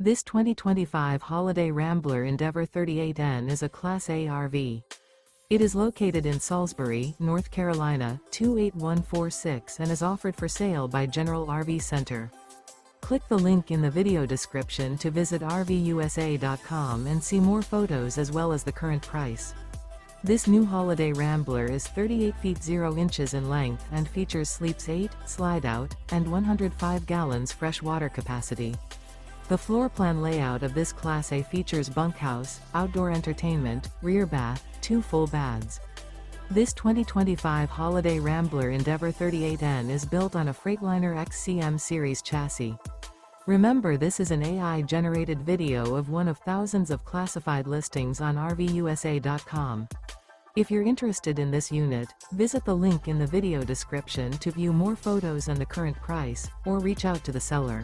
This 2025 Holiday Rambler Endeavor 38N is a Class A RV. It is located in Salisbury, North Carolina, 28146 and is offered for sale by General RV Center. Click the link in the video description to visit RVUSA.com and see more photos as well as the current price. This new Holiday Rambler is 38 feet 0 inches in length and features Sleeps 8, Slideout, and 105 gallons fresh water capacity. The floor plan layout of this Class A features bunkhouse, outdoor entertainment, rear bath, 2 full baths. This 2025 Holiday Rambler Endeavor 38N is built on a Freightliner XCM Series chassis. Remember, this is an AI-generated video of one of thousands of classified listings on RVUSA.com. If you're interested in this unit, visit the link in the video description to view more photos and the current price, or reach out to the seller.